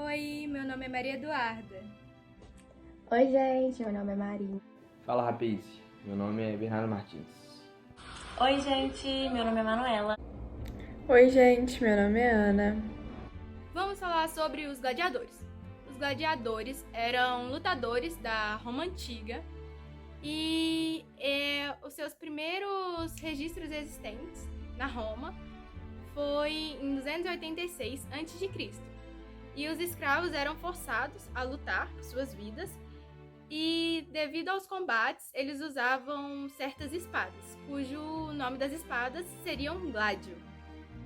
Oi, meu nome é Maria Eduarda. Oi, gente, meu nome é Maria. Fala, rapaz. Meu nome é Bernardo Martins. Oi, gente, meu nome é Manuela. Oi, gente, meu nome é Ana. Vamos falar sobre os gladiadores. Os gladiadores eram lutadores da Roma Antiga e os seus primeiros registros existentes na Roma foi em 286 a.C. E os escravos eram forçados a lutar por suas vidas e, devido aos combates, eles usavam certas espadas, cujo nome das espadas seria um gládio.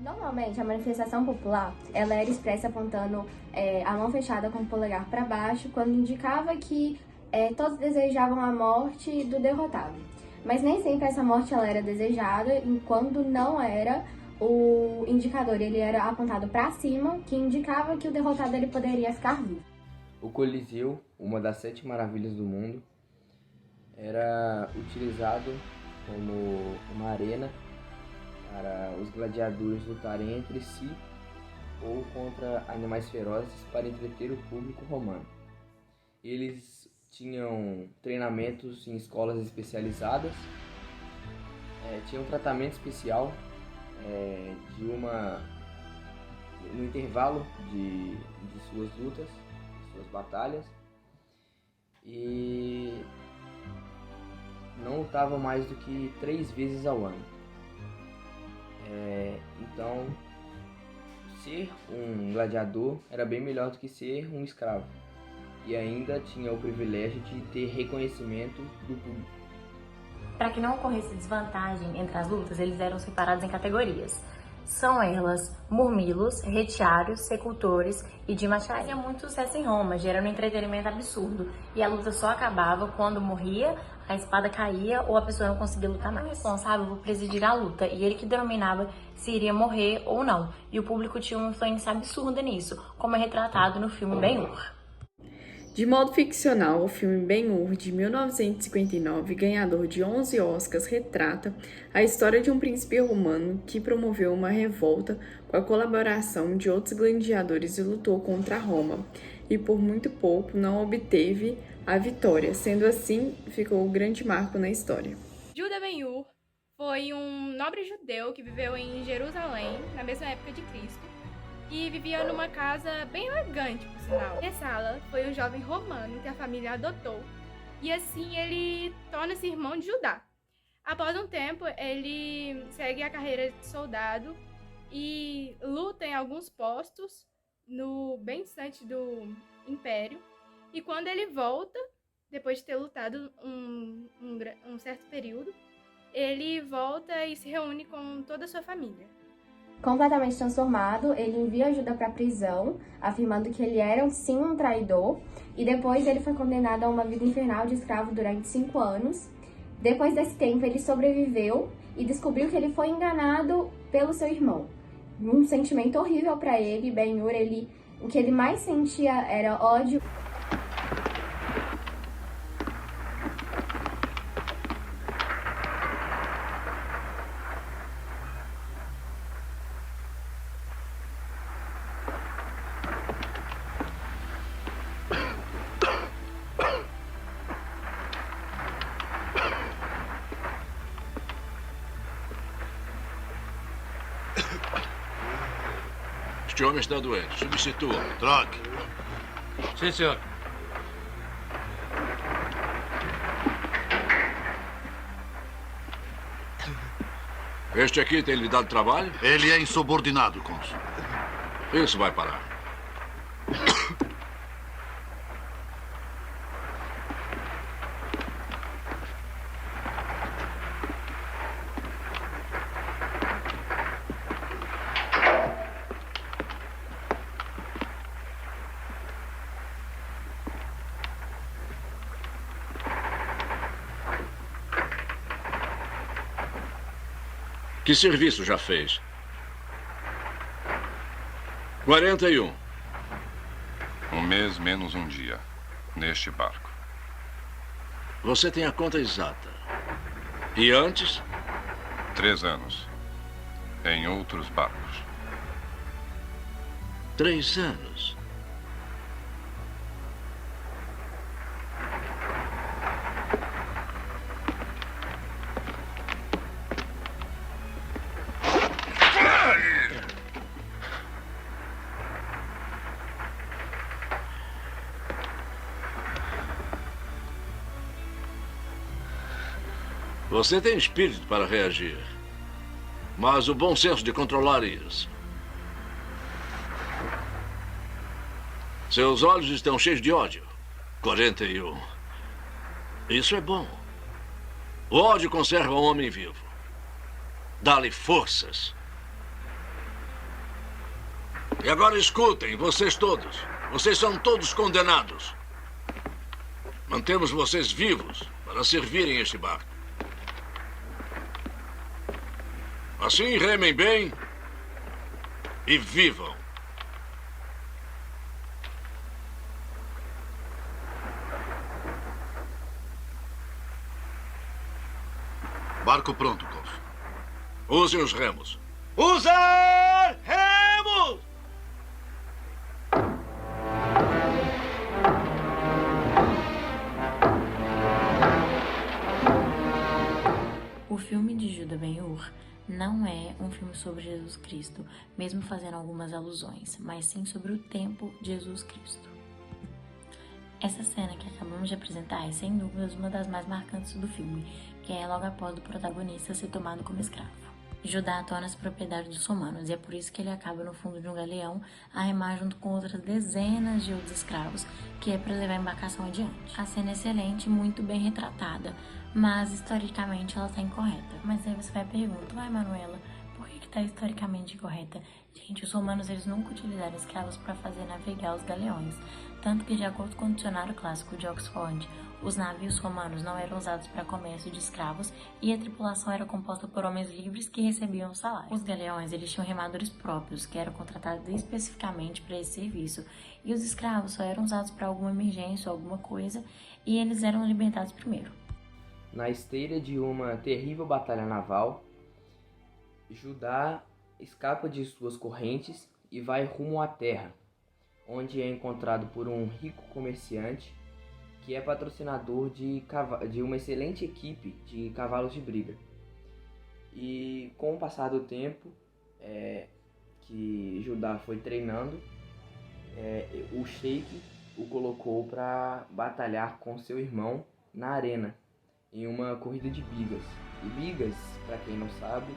Normalmente, a manifestação popular, ela era expressa apontando a mão fechada com o polegar para baixo, quando indicava que todos desejavam a morte do derrotado. Mas nem sempre essa morte ela era desejada, enquanto não era, o indicador ele era apontado para cima, que indicava que o derrotado ele poderia ficar vivo. O Coliseu, uma das 7 maravilhas do mundo, era utilizado como uma arena para os gladiadores lutarem entre si ou contra animais ferozes para entreter o público romano. Eles tinham treinamentos em escolas especializadas, tinham um tratamento especial no intervalo de suas lutas, de suas batalhas, e não lutavam mais do que 3 vezes ao ano. Então, ser um gladiador era bem melhor do que ser um escravo, e ainda tinha o privilégio de ter reconhecimento do público. Para que não ocorresse desvantagem entre as lutas, eles eram separados em categorias. São elas murmilos, retiários, secultores e de macharia. Fazia muito sucesso em Roma, gerando um entretenimento absurdo. E a luta só acabava quando morria, a espada caía ou a pessoa não conseguia lutar mais. O responsável por presidir a luta e ele que determinava se iria morrer ou não. E o público tinha uma influência absurda nisso, como é retratado no filme Ben-Hur. De modo ficcional, o filme Ben-Hur, de 1959, ganhador de 11 Oscars, retrata a história de um príncipe romano que promoveu uma revolta com a colaboração de outros gladiadores e lutou contra Roma, e por muito pouco não obteve a vitória, sendo assim, ficou um grande marco na história. Judas Ben-Hur foi um nobre judeu que viveu em Jerusalém, na mesma época de Cristo, e vivia numa casa bem elegante, por sinal. Messala foi um jovem romano que a família adotou, e assim ele torna-se irmão de Judá. Após um tempo, ele segue a carreira de soldado e luta em alguns postos bem distante do Império. E quando ele volta, depois de ter lutado um certo período, ele volta e se reúne com toda a sua família. Completamente transformado, ele envia ajuda para a prisão, afirmando que ele era sim um traidor, e depois ele foi condenado a uma vida infernal de escravo durante 5 anos. Depois desse tempo, ele sobreviveu e descobriu que ele foi enganado pelo seu irmão. Um sentimento horrível para ele, Ben-Hur, o que ele mais sentia era ódio. Este homem está doente. Substitua. Troque. Sim, senhor. Este aqui tem lhe dado trabalho? Ele é insubordinado, cônsul. Isso vai parar. Que serviço já fez? 41. Um mês menos um dia, neste barco. Você tem a conta exata. E antes? 3 anos, em outros barcos. 3 anos? Você tem espírito para reagir, mas o bom senso de controlar isso. Seus olhos estão cheios de ódio. 41. Isso é bom. O ódio conserva o homem vivo. Dá-lhe forças. E agora escutem, vocês todos. Vocês são todos condenados. Mantemos vocês vivos para servirem este barco. Assim, remem bem e vivam. Barco pronto, cônsul. Usem os remos. Usar remos! O filme de Judah Ben-Hur não é um filme sobre Jesus Cristo, mesmo fazendo algumas alusões, mas sim sobre o tempo de Jesus Cristo. Essa cena que acabamos de apresentar é, sem dúvidas, uma das mais marcantes do filme, que é logo após o protagonista ser tomado como escravo. Judá torna-se propriedade dos romanos e é por isso que ele acaba no fundo de um galeão a remar junto com outras dezenas de outros escravos, que é para levar a embarcação adiante. A cena é excelente e muito bem retratada, mas historicamente ela está incorreta. Mas aí você vai perguntar, Manuela, por que está historicamente incorreta? Gente, os romanos eles nunca utilizaram escravos para fazer navegar os galeões, tanto que de acordo com o dicionário clássico de Oxford, os navios romanos não eram usados para comércio de escravos e a tripulação era composta por homens livres que recebiam salário. Os galeões eles tinham remadores próprios, que eram contratados especificamente para esse serviço, e os escravos só eram usados para alguma emergência ou alguma coisa, e eles eram libertados primeiro. Na esteira de uma terrível batalha naval, Judá escapa de suas correntes e vai rumo à terra, onde é encontrado por um rico comerciante que é patrocinador de uma excelente equipe de cavalos de briga. E com o passar do tempo que Judá foi treinando, o sheik o colocou para batalhar com seu irmão na arena, em uma corrida de bigas. E bigas, para quem não sabe,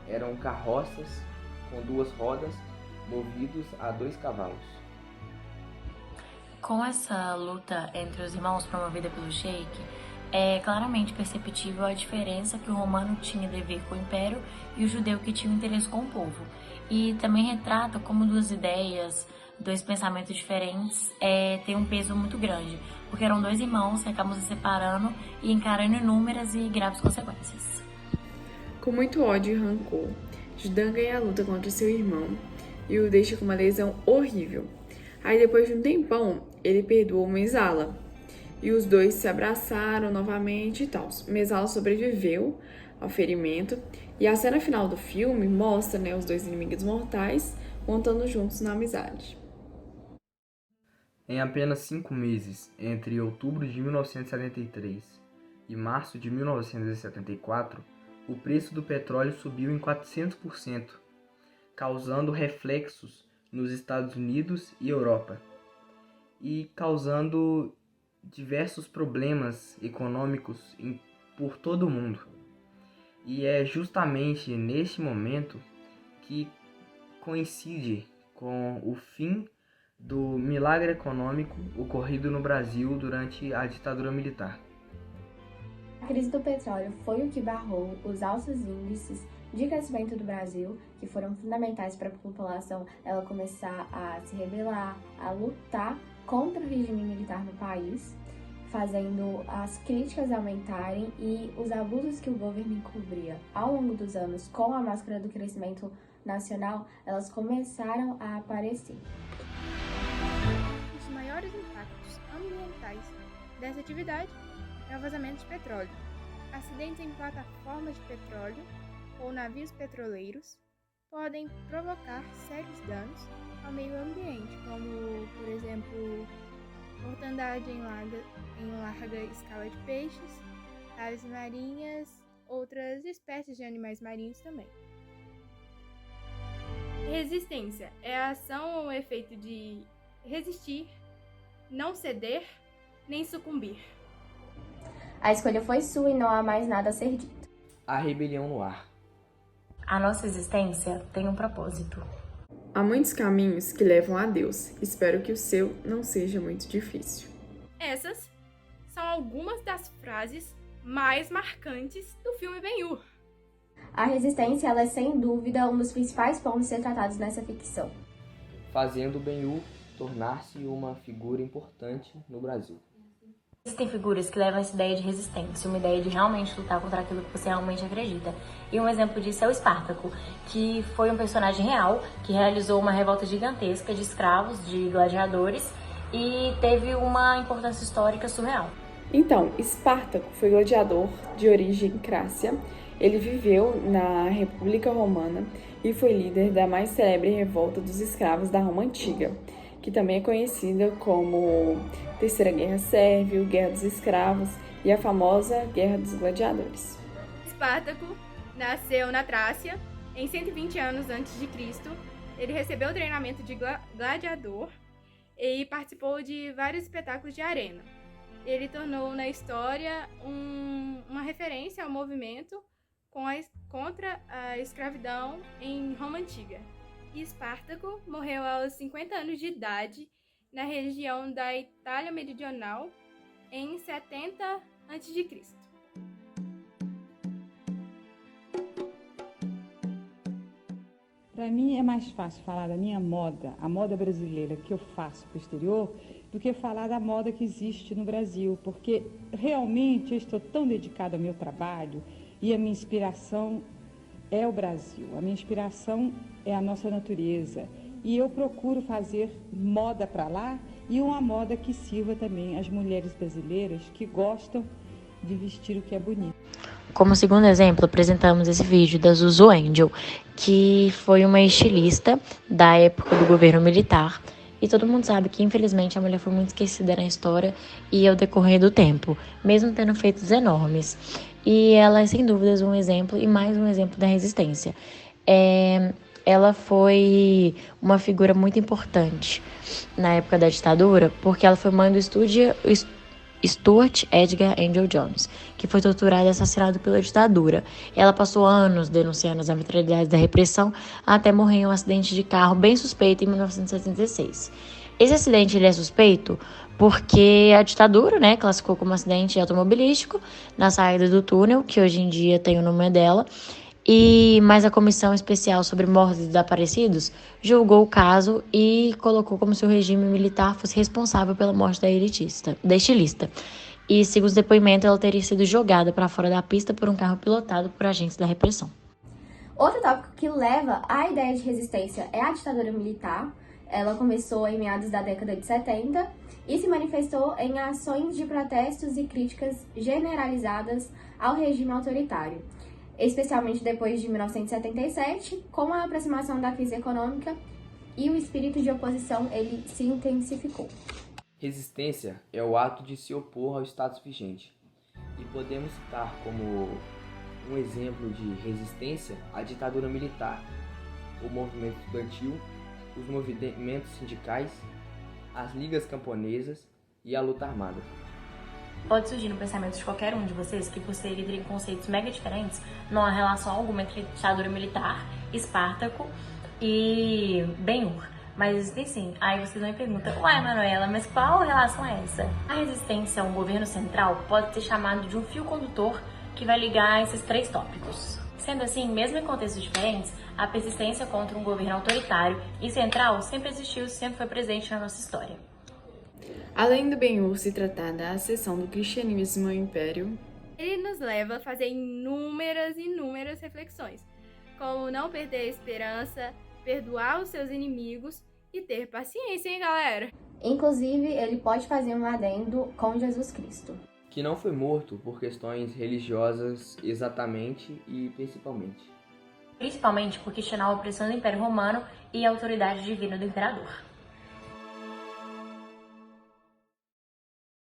eram carroças com 2 rodas movidos a 2 cavalos. Com essa luta entre os irmãos promovida pelo sheik, é claramente perceptível a diferença que o romano tinha de ver com o império e o judeu que tinha interesse com o povo. E também retrata como 2 ideias, 2 pensamentos diferentes têm um peso muito grande, porque eram 2 irmãos que acabam se separando e encarando inúmeras e graves consequências. Com muito ódio e rancor, Judá ganha a luta contra seu irmão e o deixa com uma lesão horrível. Aí depois de um tempão, ele perdoou Mesala e os dois se abraçaram novamente e tal. Mesala sobreviveu ao ferimento e a cena final do filme mostra, os 2 inimigos mortais montando juntos na amizade. Em apenas 5 meses, entre outubro de 1973 e março de 1974, o preço do petróleo subiu em 400%, causando reflexos nos Estados Unidos e Europa, e causando diversos problemas econômicos por todo o mundo. E é justamente neste momento que coincide com o fim do milagre econômico ocorrido no Brasil durante a ditadura militar. A crise do petróleo foi o que barrou os altos índices de crescimento do Brasil, que foram fundamentais para a população ela começar a se rebelar, a lutar contra o regime militar no país, fazendo as críticas aumentarem e os abusos que o governo encobria ao longo dos anos com a máscara do crescimento nacional, elas começaram a aparecer. Os maiores impactos ambientais dessa atividade é o vazamento de petróleo, acidentes em plataformas de petróleo ou navios petroleiros podem provocar sérios danos ao meio ambiente, como, por exemplo, mortandade em larga escala de peixes, aves marinhas, outras espécies de animais marinhos também. Resistência é a ação ou efeito de resistir, não ceder, nem sucumbir. A escolha foi sua e não há mais nada a ser dito. A rebelião no ar. A nossa existência tem um propósito. Há muitos caminhos que levam a Deus. Espero que o seu não seja muito difícil. Essas são algumas das frases mais marcantes do filme Ben-Hur. A resistência ela é, sem dúvida, um dos principais pontos a ser tratados nessa ficção. Fazendo Ben-Hur tornar-se uma figura importante no Brasil. Existem figuras que levam essa ideia de resistência, uma ideia de realmente lutar contra aquilo que você realmente acredita. E um exemplo disso é o Espartaco, que foi um personagem real, que realizou uma revolta gigantesca de escravos, de gladiadores, e teve uma importância histórica surreal. Então, Espartaco foi gladiador de origem crácia. Ele viveu na República Romana e foi líder da mais célebre revolta dos escravos da Roma Antiga, que também é conhecida como Terceira Guerra Sérvia, Guerra dos Escravos e a famosa Guerra dos Gladiadores. Espartaco nasceu na Trácia em 120 anos antes de Cristo. Ele recebeu treinamento de gladiador e participou de vários espetáculos de arena. Ele tornou na história uma referência ao movimento contra a escravidão em Roma Antiga. E Espartaco morreu aos 50 anos de idade na região da Itália Meridional em 70 a.C. Para mim é mais fácil falar da minha moda, a moda brasileira que eu faço para o exterior, do que falar da moda que existe no Brasil, porque realmente eu estou tão dedicada ao meu trabalho e a minha inspiração é o Brasil, a minha inspiração é a nossa natureza. E eu procuro fazer moda para lá e uma moda que sirva também às mulheres brasileiras que gostam de vestir o que é bonito. Como segundo exemplo, apresentamos esse vídeo da Zuzu Angel, que foi uma estilista da época do governo militar. E todo mundo sabe que, infelizmente, a mulher foi muito esquecida na história e ao decorrer do tempo, mesmo tendo feitos enormes. E ela é, sem dúvidas, um exemplo e mais um exemplo da resistência. Ela foi uma figura muito importante na época da ditadura, porque ela foi mãe do Stuart Edgar Angel Jones, que foi torturado e assassinado pela ditadura. Ela passou anos denunciando as arbitrariedades da repressão até morrer em um acidente de carro bem suspeito em 1976. Esse acidente ele é suspeito porque a ditadura, classificou como acidente automobilístico na saída do túnel, que hoje em dia tem o nome dela, mas a Comissão Especial sobre Mortos e Desaparecidos julgou o caso e colocou como se o regime militar fosse responsável pela morte da estilista. E, segundo os depoimentos, ela teria sido jogada para fora da pista por um carro pilotado por agentes da repressão. Outro tópico que leva à ideia de resistência é a ditadura militar. Ela começou em meados da década de 70 e se manifestou em ações de protestos e críticas generalizadas ao regime autoritário, especialmente depois de 1977, com a aproximação da crise econômica e o espírito de oposição ele se intensificou. Resistência é o ato de se opor ao status vigente. E podemos citar como um exemplo de resistência a ditadura militar, o movimento estudantil, os movimentos sindicais, as ligas camponesas e a luta armada. Pode surgir no pensamento de qualquer um de vocês que, por serem conceitos mega diferentes, não há relação alguma entre ditadura militar, Espartaco e Ben-Hur. Mas existem sim. Aí vocês vão me perguntam, ué, Manuela, mas qual relação é essa? A resistência a um governo central pode ser chamado de um fio condutor que vai ligar esses três tópicos. Sendo assim, mesmo em contextos diferentes, a persistência contra um governo autoritário e central sempre existiu e sempre foi presente na nossa história. Além do Ben-Hur se tratar da ascensão do cristianismo ao império, ele nos leva a fazer inúmeras reflexões, como não perder a esperança, perdoar os seus inimigos e ter paciência, hein, galera? Inclusive, ele pode fazer um adendo com Jesus Cristo, que não foi morto por questões religiosas exatamente e principalmente. Principalmente por questionar a opressão do Império Romano e a autoridade divina do imperador.